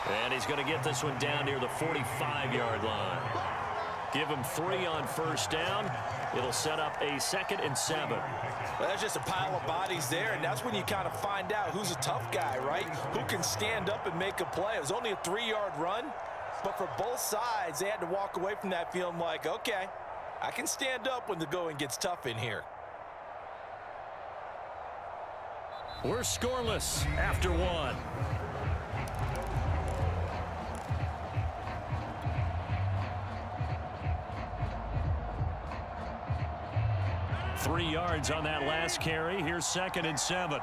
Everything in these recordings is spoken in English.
And he's going to get this one down near the 45-yard line. Give him 3 on first down. It'll set up a 2nd and 7. Well, that's just a pile of bodies there, and that's when you kind of find out who's a tough guy, right? Who can stand up and make a play. It was only a 3-yard run, but for both sides, they had to walk away from that feeling like, okay, I can stand up when the going gets tough in here. We're scoreless after 1. Three yards on that last carry. Here's 2nd and 7.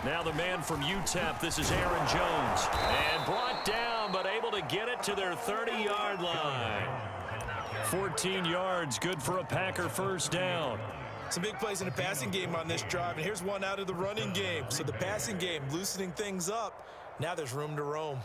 Now the man from UTEP, this is Aaron Jones. And brought down, but able to get it to their 30-yard line. 14 yards, good for a Packer first down. Some big plays in the passing game on this drive, and here's one out of the running game. So the passing game loosening things up. Now there's room to roam.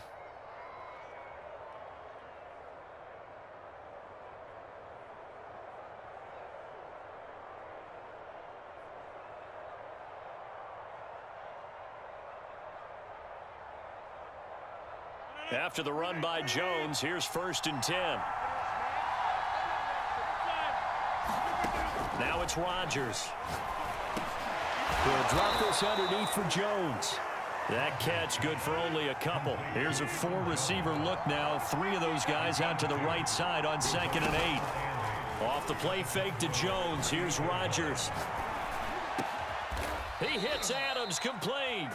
After the run by Jones, here's 1st and 10. Now it's Rodgers. He'll drop this underneath for Jones. That catch good for only a couple. Here's a 4-receiver look now. 3 of those guys out to the right side on 2nd and 8. Off the play fake to Jones. Here's Rodgers. He hits Adams complete.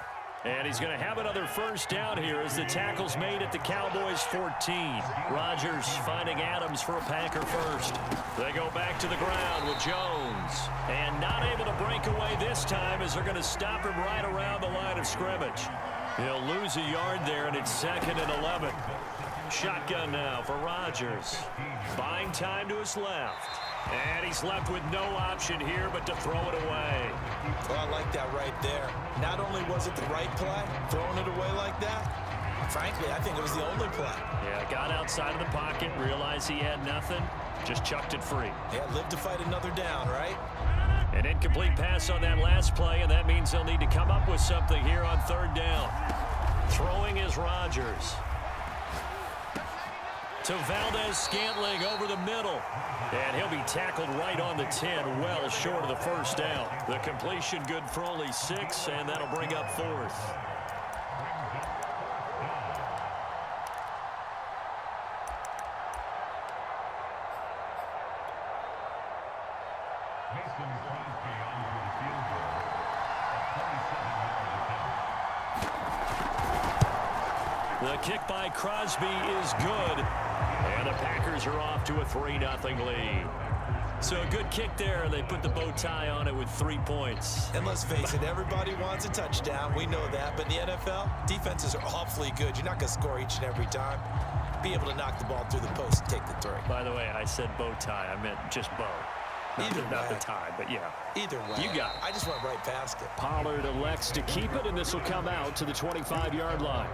And he's going to have another first down here as the tackle's made at the Cowboys 14. Rodgers finding Adams for a Packer first. They go back to the ground with Jones. And not able to break away this time as they're going to stop him right around the line of scrimmage. He'll lose a yard there, and it's 2nd and 11. Shotgun now for Rodgers. Buying time to his left. And he's left with no option here but to throw it away. Well, I like that right there. Not only was it the right play, throwing it away like that, frankly, I think it was the only play. Yeah, got outside of the pocket, realized he had nothing, just chucked it free. Yeah, live to fight another down, right? An incomplete pass on that last play, and that means they'll need to come up with something here on 3rd down. Throwing is Rodgers. To Valdez-Scantling over the middle. And he'll be tackled right on the 10, well short of the first down. The completion good for only 6, and that'll bring up 4th. The kick by Crosby is good. And the Packers are off to a 3-0 lead. So a good kick there, and they put the bow tie on it with 3 points. And let's face it, everybody wants a touchdown. We know that. But in the NFL, defenses are awfully good. You're not going to score each and every time. Be able to knock the ball through the post and take the 3. By the way, I said bow tie. I meant just bow. Not the tie, but yeah. Either way. You got it. I just went right past it. Pollard elects to keep it, and this will come out to the 25-yard line.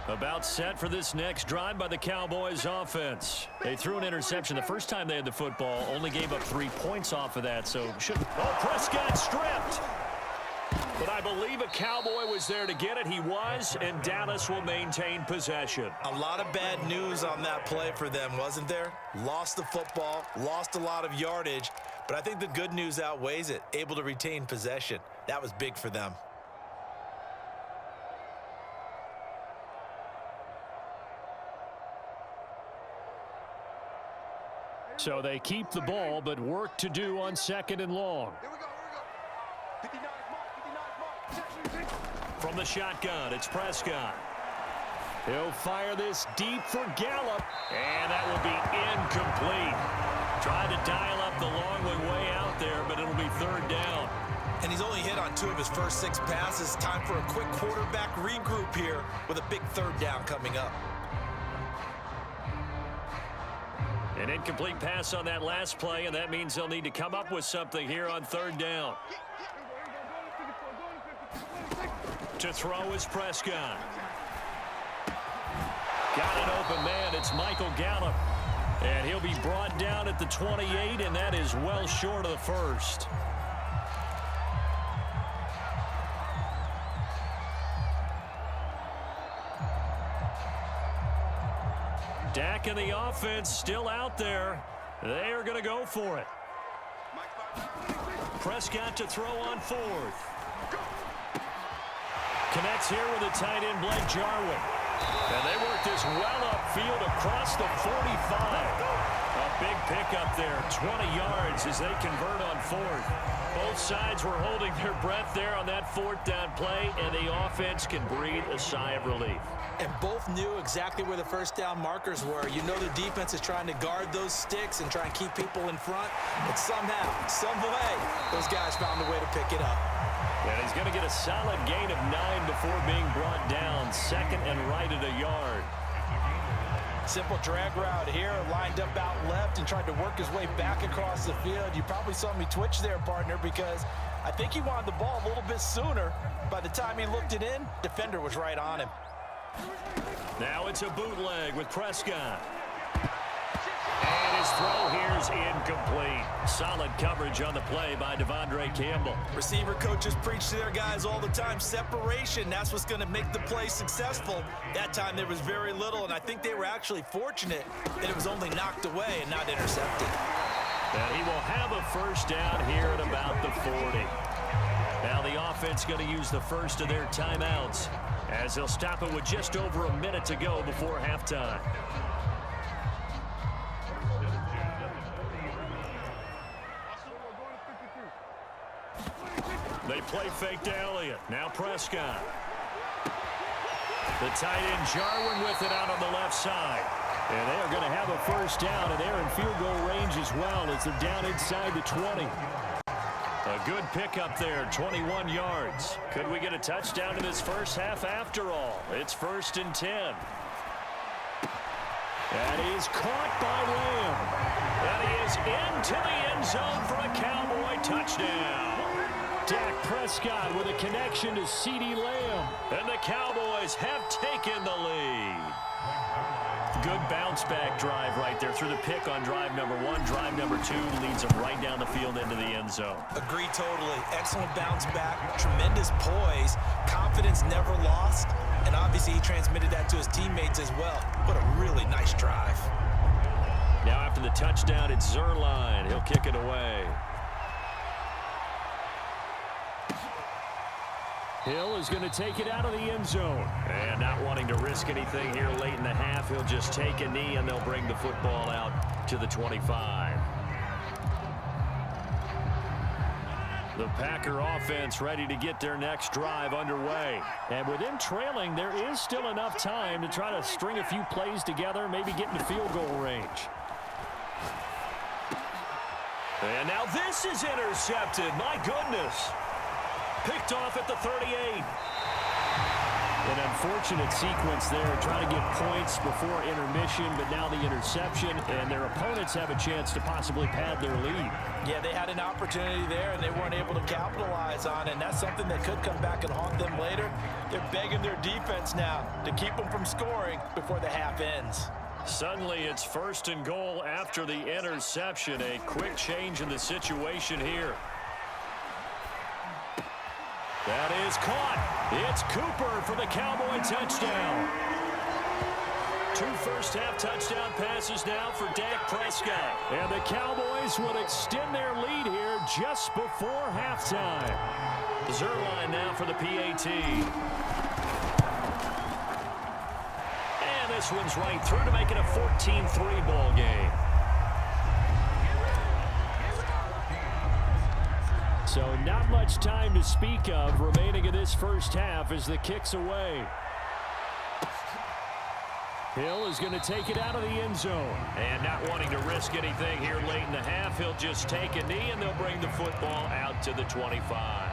About set for this next drive by the Cowboys offense. They threw an interception the first time they had the football, only gave up 3 points off of that, so shouldn't. Oh, Prescott stripped. But I believe a Cowboy was there to get it. He was, and Dallas will maintain possession. A lot of bad news on that play for them, wasn't there? Lost the football, lost a lot of yardage, but I think the good news outweighs it. Able to retain possession. That was big for them. So they keep the ball, but work to do on 2nd and long. From the shotgun, it's Prescott. He'll fire this deep for Gallup, and that will be incomplete. Tried to dial up the long one way out there, but it'll be 3rd down. And he's only hit on 2 of his first 6 passes. Time for a quick quarterback regroup here with a big 3rd down coming up. An incomplete pass on that last play, and that means they'll need to come up with something here on third down. To throw is Prescott. Got an open man. It's Michael Gallup. And he'll be brought down at the 28, and that is well short of the first. Dak and the offense still out there. They are going to go for it. Prescott to throw on fourth. Connects here with a tight end, Blake Jarwin. And they work this well upfield across the 45. A big pickup there, 20 yards as they convert on fourth. Both sides were holding their breath there on that fourth down play, and the offense can breathe a sigh of relief. And both knew exactly where the first down markers were. You know the defense is trying to guard those sticks and try and keep people in front. But somehow, some way, those guys found a way to pick it up. And he's going to get a solid gain of 9 before being brought down. Second and right at a yard. Simple drag route here, lined up out left and tried to work his way back across the field. You probably saw me twitch there, partner, because I think he wanted the ball a little bit sooner. By the time he looked it in, defender was right on him. Now it's a bootleg with Prescott. And his throw here is incomplete. Solid coverage on the play by Devondre Campbell. Receiver coaches preach to their guys all the time. Separation, that's what's going to make the play successful. That time there was very little, and I think they were actually fortunate that it was only knocked away and not intercepted. And he will have a first down here at about the 40. Now the offense going to use the first of their timeouts as they'll stop it with just over a minute to go before halftime. They play fake to Elliott. Now Prescott. The tight end Jarwin with it out on the left side. And they are going to have a first down, and they're in field goal range as well as they're down inside the 20. A good pickup there, 21 yards. Could we get a touchdown in this first half after all? It's 1st and 10. That is caught by Lamb. And he is into the end zone for a Cowboy touchdown. Dak Prescott with a connection to CeeDee Lamb. And the Cowboys have taken the lead. Good bounce-back drive right there through the pick on drive number 1. Drive number 2 leads them right down the field into the end zone. Agree totally. Excellent bounce back, tremendous poise, confidence never lost, and obviously he transmitted that to his teammates as well. What a really nice drive. Now after the touchdown, it's Zerline. He'll kick it away. Hill is going to take it out of the end zone. And not wanting to risk anything here late in the half, he'll just take a knee and they'll bring the football out to the 25. The Packer offense ready to get their next drive underway. And with them trailing, there is still enough time to try to string a few plays together, maybe get into field goal range. And now this is intercepted. My goodness. Picked off at the 38. An unfortunate sequence there, trying to get points before intermission, but now the interception, and their opponents have a chance to possibly pad their lead. Yeah, they had an opportunity there, and they weren't able to capitalize on it, and that's something that could come back and haunt them later. They're begging their defense now to keep them from scoring before the half ends. Suddenly, it's 1st and goal after the interception. A quick change in the situation here. That is caught. It's Cooper for the Cowboy touchdown. 2 first-half touchdown passes now for Dak Prescott. And the Cowboys will extend their lead here just before halftime. Zerline now for the PAT. And this one's right through to make it a 14-3 ball game. So not much time to speak of remaining in this first half as the kick's away. Hill is going to take it out of the end zone. And not wanting to risk anything here late in the half, he'll just take a knee and they'll bring the football out to the 25.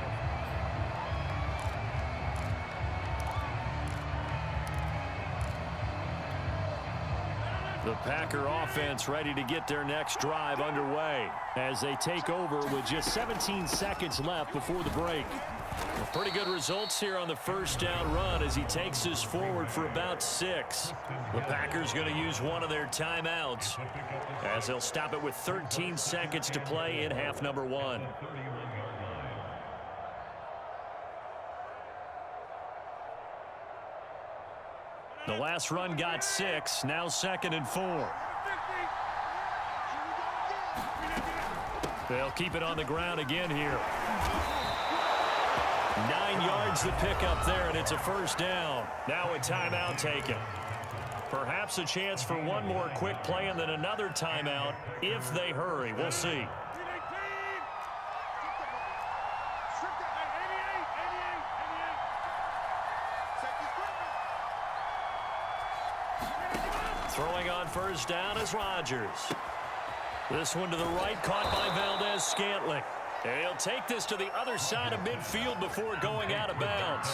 The Packer offense ready to get their next drive underway as they take over with just 17 seconds left before the break. Well, pretty good results here on the first down run as he takes us forward for about 6. The Packers going to use one of their timeouts as they'll stop it with 13 seconds to play in half number 1. The last run got 6, now 2nd and 4. They'll keep it on the ground again here. 9 yards to pick up there, and it's a first down. Now a timeout taken. Perhaps a chance for one more quick play and then another timeout if they hurry. We'll see. Throwing on first down is Rodgers. This one to the right, caught by Valdez-Scantling. And he'll take this to the other side of midfield before going out of bounds.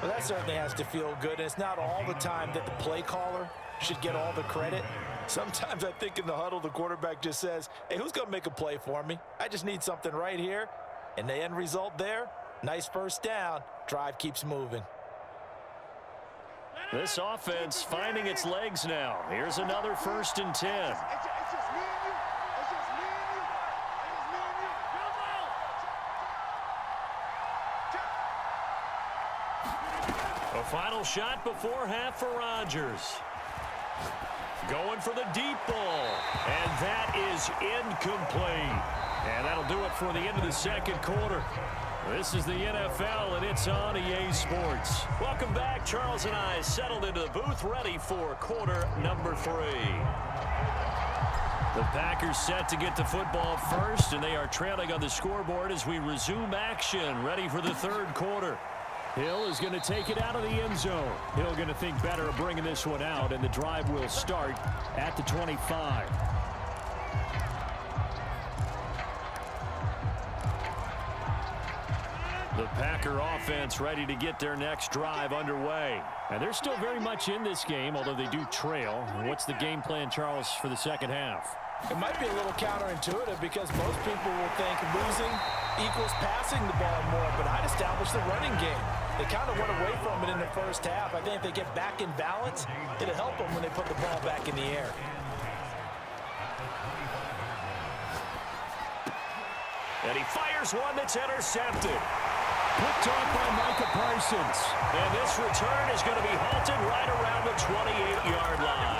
Well, that certainly has to feel good. And it's not all the time that the play caller should get all the credit. Sometimes I think in the huddle, the quarterback just says, hey, who's going to make a play for me? I just need something right here. And the end result there, nice first down. Drive keeps moving. This offense finding its legs now. Here's another 1st and 10. A final shot before half for Rodgers. Going for the deep ball. And that is incomplete. And that'll do it for the end of the second quarter. This is the NFL, and it's on EA Sports. Welcome back. Charles and I settled into the booth, ready for quarter number 3. The Packers set to get the football first, and they are trailing on the scoreboard as we resume action, ready for the third quarter. Hill is going to take it out of the end zone. Hill going to think better of bringing this one out, and the drive will start at the 25. The Packer offense ready to get their next drive underway. And they're still very much in this game, although they do trail. What's the game plan, Charles, for the second half? It might be a little counterintuitive because most people will think losing equals passing the ball more, but I'd establish the running game. They kind of went away from it in the first half. I think if they get back in balance, it'll help them when they put the ball back in the air. And he fires one that's intercepted. Picked off by Micah Parsons. And this return is going to be halted right around the 28-yard line.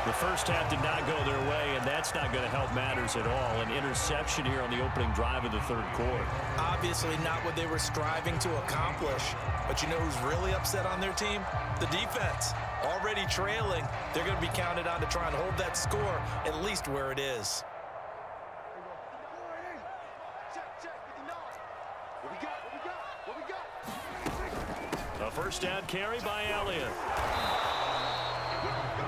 The first half did not go their way, and that's not going to help matters at all. An interception here on the opening drive of the third quarter. Obviously not what they were striving to accomplish. But you know who's really upset on their team? The defense. Already trailing, they're going to be counted on to try and hold that score at least where it is. A first down carry by Elliott.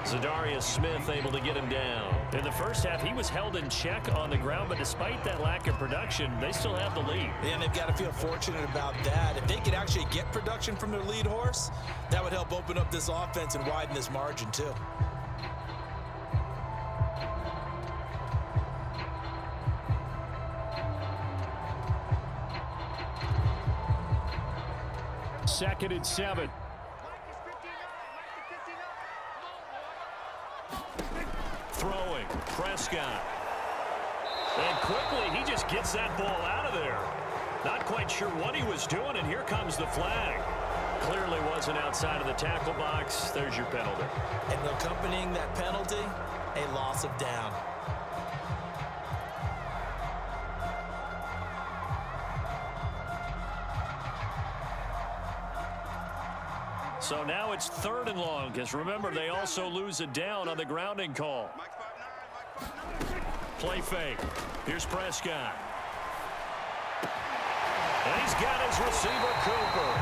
Zadarius Smith able to get him down. In the first half, he was held in check on the ground, but despite that lack of production, they still have the lead. And they've got to feel fortunate about that. If they could actually get production from their lead horse, that would help open up this offense and widen this margin too. Second and 7. Throwing, Prescott. And quickly, he just gets that ball out of there. Not quite sure what he was doing, and here comes the flag. Clearly wasn't outside of the tackle box. There's your penalty. And accompanying that penalty, a loss of down. So now it's 3rd and long, because remember, they also lose a down on the grounding call. Play fake. Here's Prescott. And he's got his receiver, Cooper.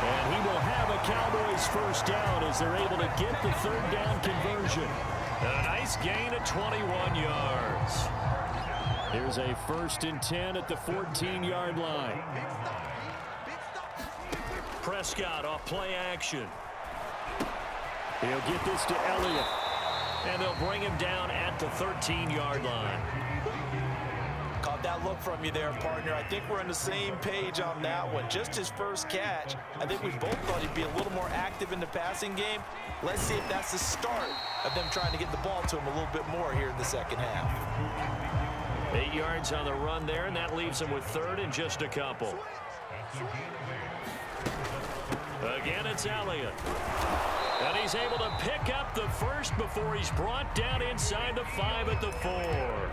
And he will have a Cowboys first down as they're able to get the 3rd down conversion. A nice gain of 21 yards. Here's a 1st and 10 at the 14-yard line. Prescott off play action. He'll get this to Elliott. And they'll bring him down at the 13-yard line. Caught that look from you there, partner. I think we're on the same page on that one. Just his first catch. I think we both thought he'd be a little more active in the passing game. Let's see if that's the start of them trying to get the ball to him a little bit more here in the second half. 8 yards on the run there, and that leaves him with third and just a couple. Again, it's Elliott. And he's able to pick up the first before he's brought down inside the 5 at the 4.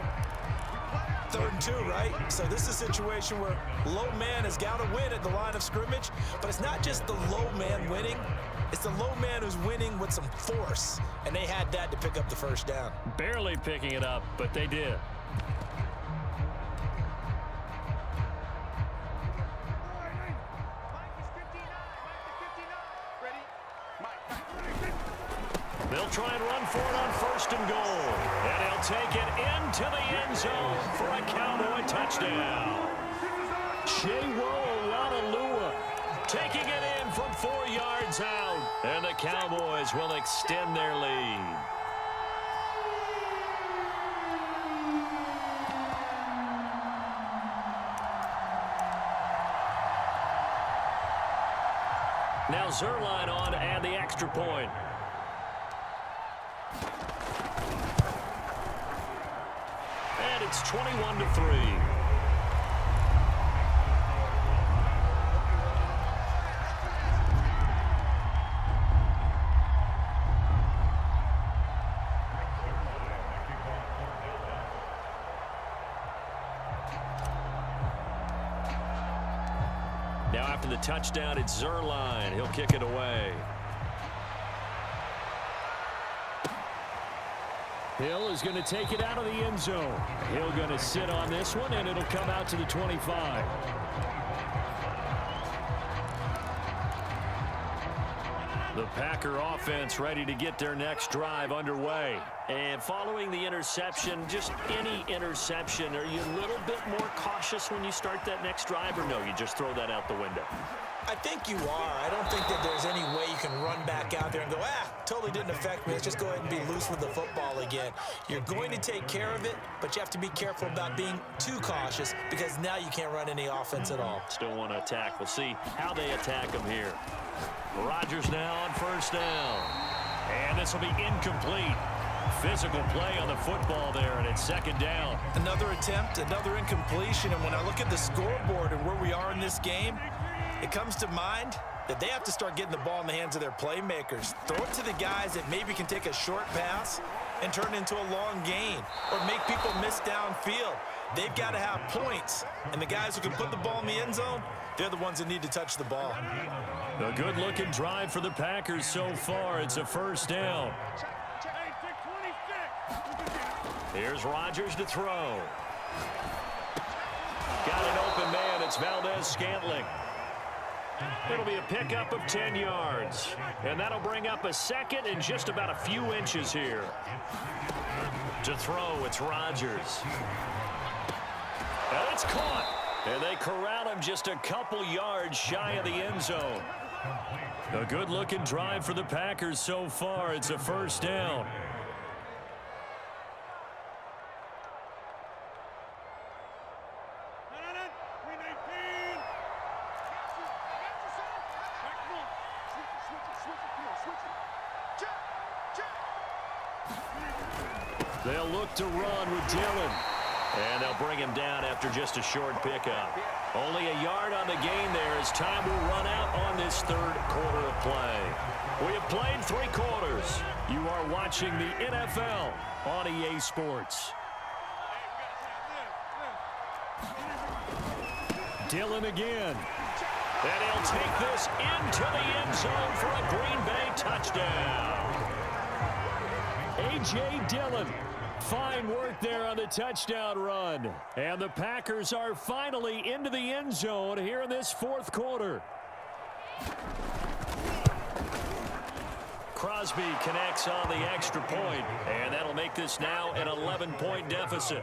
3rd and 2, right? So this is a situation where low man has got to win at the line of scrimmage, but it's not just the low man winning. It's the low man who's winning with some force, and they had that to pick up the first down. Barely picking it up, but they did. They'll try and run for it on 1st and goal. And he'll take it into the end zone for a Cowboy touchdown. Chewo taking it in from 4 yards out. And the Cowboys will extend their lead. Now Zerline on to add the extra point. And it's 21-3. Now after the touchdown, it's Zerline. He'll kick it away. Hill is going to take it out of the end zone. Hill going to sit on this one, and it'll come out to the 25. The Packer offense ready to get their next drive underway. And following the interception, just any interception, are you a little bit more cautious when you start that next drive, or no, you just throw that out the window? I think you are. I don't think that there's any way you can run back out there and go, totally didn't affect me. Let's just go ahead and be loose with the football again. You're going to take care of it, but you have to be careful about being too cautious because now you can't run any offense at all. Still want to attack. We'll see how they attack him here. Rodgers now on 1st down. And this will be incomplete. Physical play on the football there, and it's 2nd down. Another attempt, another incompletion, and when I look at the scoreboard and where we are in this game, it comes to mind that they have to start getting the ball in the hands of their playmakers. Throw it to the guys that maybe can take a short pass and turn it into a long gain or make people miss downfield. They've got to have points, and the guys who can put the ball in the end zone, they're the ones that need to touch the ball. A good-looking drive for the Packers so far. It's a 1st down. Here's Rodgers to throw. Got an open man. It's Valdez-Scantling. It'll be a pickup of 10 yards. And that'll bring up a 2nd and just about a few inches here. To throw, it's Rodgers. And it's caught. And they corral him just a couple yards shy of the end zone. A good-looking drive for the Packers so far. It's a 1st down. They'll look to run with Dillon. And they'll bring him down after just a short pickup. Only a yard on the gain there as time will run out on this 3rd quarter of play. We have played 3 quarters. You are watching the NFL on EA Sports. Dillon again. And he'll take this into the end zone for a Green Bay touchdown. A.J. Dillon. Fine work there on the touchdown run. And the Packers are finally into the end zone here in this 4th quarter. Crosby connects on the extra point, and that'll make this now an 11-point deficit.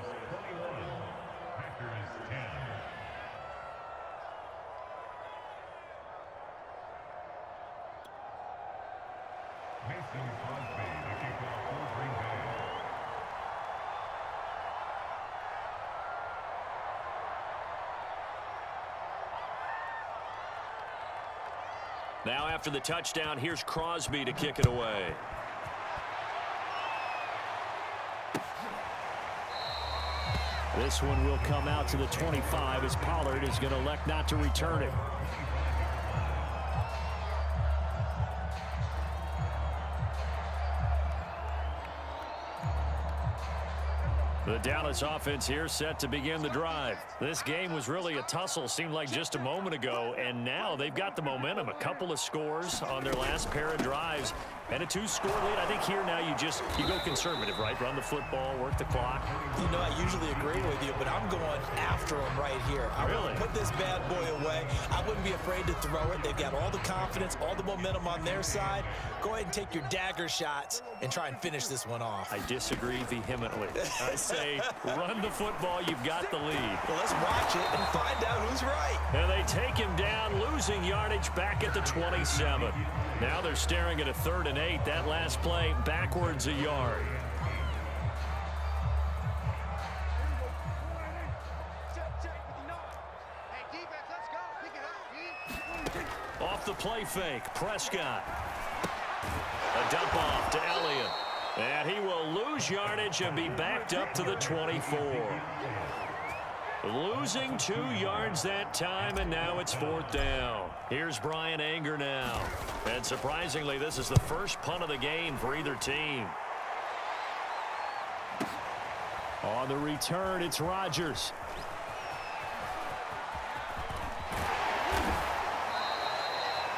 Now after the touchdown, here's Crosby to kick it away. This one will come out to the 25 as Pollard is going to elect not to return it. The Dallas offense here set to begin the drive. This game was really a tussle, seemed like just a moment ago, and now they've got the momentum. A couple of scores on their last pair of drives and a 2-score lead. I think here now you go conservative, right? Run the football, work the clock. You know, I usually agree with you, but I'm going after them right here. I really want to put this bad boy away. I wouldn't be afraid to throw it. They've got all the confidence, all the momentum on their side. Go ahead and take your dagger shots and try and finish this one off. I disagree vehemently. I say run the football. You've got the lead. Well, let's watch it and find out who's right. And they take him down, losing yardage back at the 27. Now they're staring at a 3rd and 8. That last play backwards a yard. Off the play fake, Prescott. A dump off to Elliott. And he will lose yardage and be backed up to the 24. Losing 2 yards that time, and now it's 4th down. Here's Brian Anger now. And surprisingly, this is the first punt of the game for either team. On the return, it's Rodgers.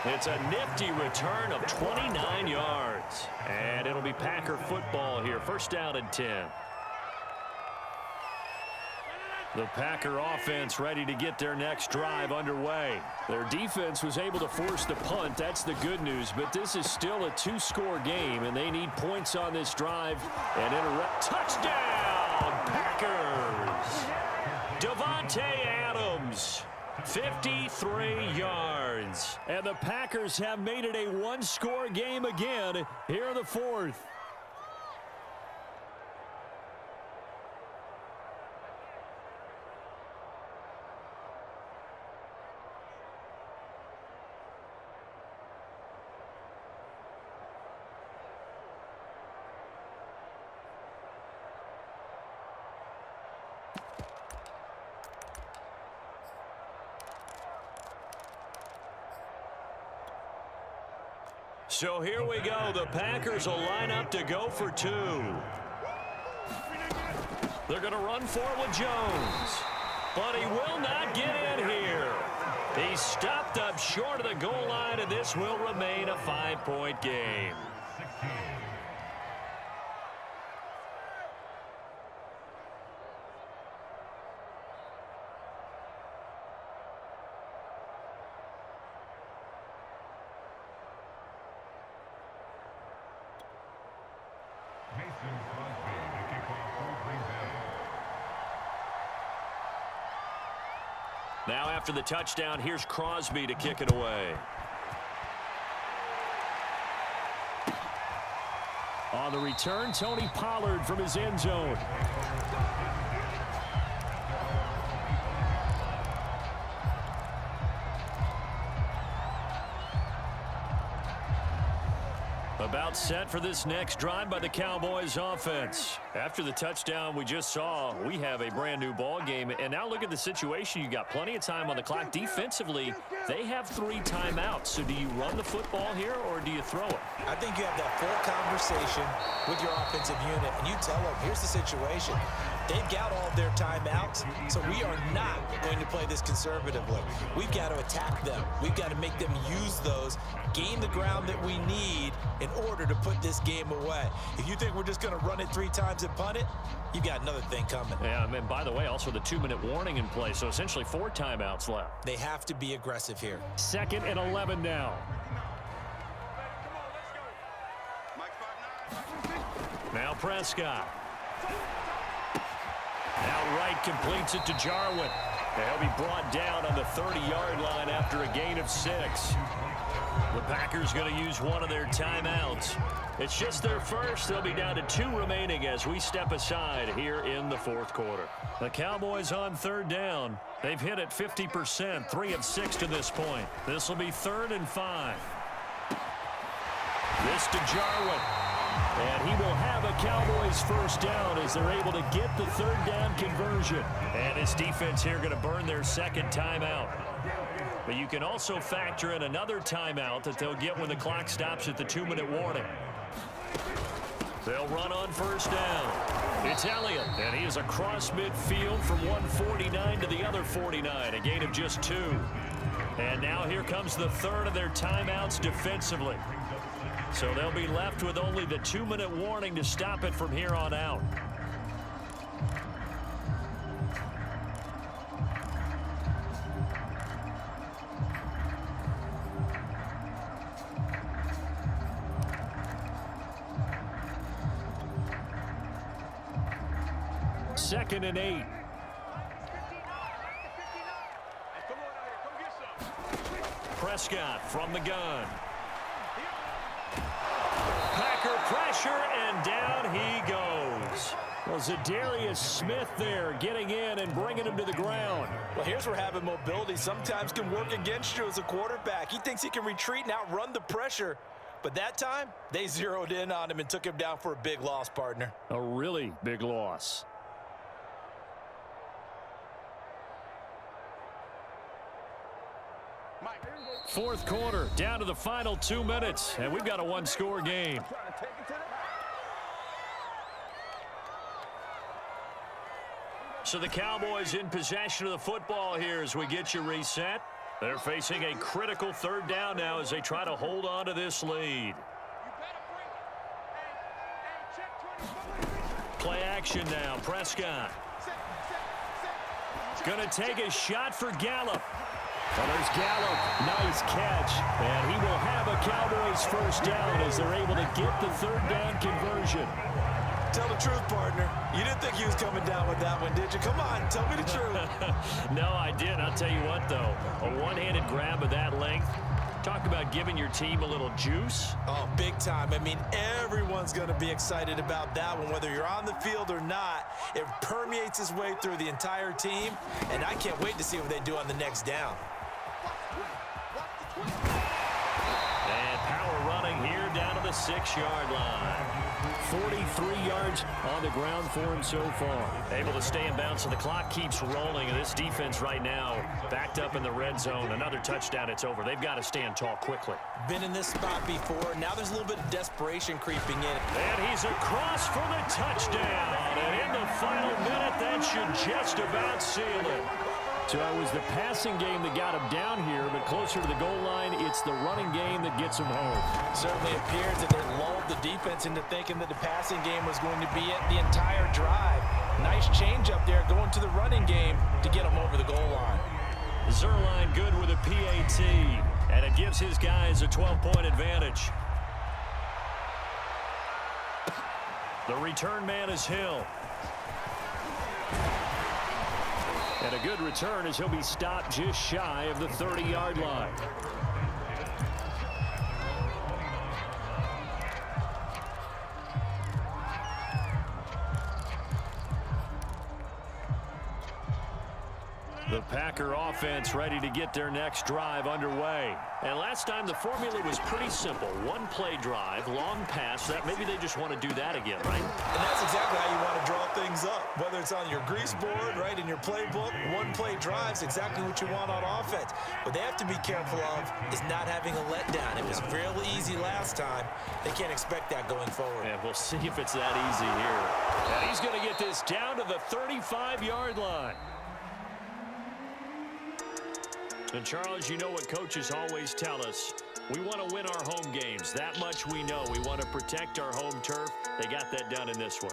It's a nifty return of 29 yards. And it'll be Packer football here. 1st down and 10. The Packer offense ready to get their next drive underway. Their defense was able to force the punt. That's the good news. But this is still a 2-score game, and they need points on this drive. And touchdown, Packers! Davante Adams, 53 yards. And the Packers have made it a 1-score game again here in the 4th. So here we go. The Packers will line up to go for 2. They're going to run forward with Jones. But he will not get in here. He stopped up short of the goal line, and this will remain a 5-point game. Now after the touchdown, here's Crosby to kick it away. On the return, Tony Pollard from his end zone. About set for this next drive by the Cowboys offense. After the touchdown we just saw, we have a brand new ball game. And now look at the situation. You got plenty of time on the clock. Defensively, they have 3 timeouts. So do you run the football here or do you throw it? I think you have that full conversation with your offensive unit, and you tell them, here's the situation. They've got all of their timeouts, so we are not going to play this conservatively. We've got to attack them. We've got to make them use those, gain the ground that we need in order to put this game away. If you think we're just going to run it 3 times and punt it, you've got another thing coming. Yeah, and by the way, also the 2-minute warning in play, so essentially 4 timeouts left. They have to be aggressive here. 2nd and 11 now. Now Prescott. Outright completes it to Jarwin. They'll be brought down on the 30-yard line after a gain of 6. The Packers going to use one of their timeouts. It's just their first. They'll be down to 2 remaining as we step aside here in the fourth quarter. The Cowboys on third down. They've hit it 50%, 3 of 6 to this point. This will be 3rd and 5. This to Jarwin. And he will have a Cowboys first down as they're able to get the 3rd down conversion. And his defense here going to burn their second timeout. But you can also factor in another timeout that they'll get when the clock stops at the 2-minute warning. They'll run on first down. It's Elliott, and he is across midfield from 149 to the other 49, a gain of just 2. And now here comes the 3rd of their timeouts defensively. So they'll be left with only the 2-minute warning to stop it from here on out. Second and 8. Prescott from the gun. Packer pressure, and down he goes. Well, Zadarius Smith there getting in and bringing him to the ground. Well, here's where having mobility sometimes can work against you as a quarterback. He thinks he can retreat and outrun the pressure. But that time, they zeroed in on him and took him down for a big loss, partner. A really big loss. Fourth quarter, down to the final 2 minutes, and we've got a one-score game. So the Cowboys in possession of the football here as we get you reset. They're facing a critical 3rd down now as they try to hold on to this lead. Play action now, Prescott. Going to take a shot for Gallup. Well, there's Gallup. Nice catch. And he will have a Cowboys first down as they're able to get the 3rd down conversion. Tell the truth, partner. You didn't think he was coming down with that one, did you? Come on, tell me the truth. No, I didn't. I'll tell you what, though. A one-handed grab of that length. Talk about giving your team a little juice. Oh, big time. I mean, everyone's going to be excited about that one, whether you're on the field or not. It permeates its way through the entire team, and I can't wait to see what they do on the next down. And power running here down to the 6-yard line. 43 yards on the ground for him so far. Able to stay in bounds, so the clock keeps rolling. And this defense right now backed up in the red zone. Another touchdown, it's over. They've got to stand tall quickly. Been in this spot before. Now there's a little bit of desperation creeping in. And he's across for the touchdown. And in the final minute, that should just about seal it. So it was the passing game that got him down here, but closer to the goal line, it's the running game that gets him home. Certainly appears that they lulled the defense into thinking that the passing game was going to be it the entire drive. Nice change up there going to the running game to get him over the goal line. Zerline good with a PAT, and it gives his guys a 12-point advantage. The return man is Hill. And a good return as he'll be stopped just shy of the 30-yard line. The Packer offense ready to get their next drive underway. And last time the formula was pretty simple. One-play drive, long pass. That maybe they just want to do that again, right? And that's exactly how you want to draw things up. Whether it's on your grease board, right, in your playbook, one-play drive's exactly what you want on offense. What they have to be careful of is not having a letdown. It was real easy last time. They can't expect that going forward. And we'll see if it's that easy here. And he's going to get this down to the 35-yard line. And, Charles, you know what coaches always tell us. We want to win our home games. That much we know. We want to protect our home turf. They got that done in this one.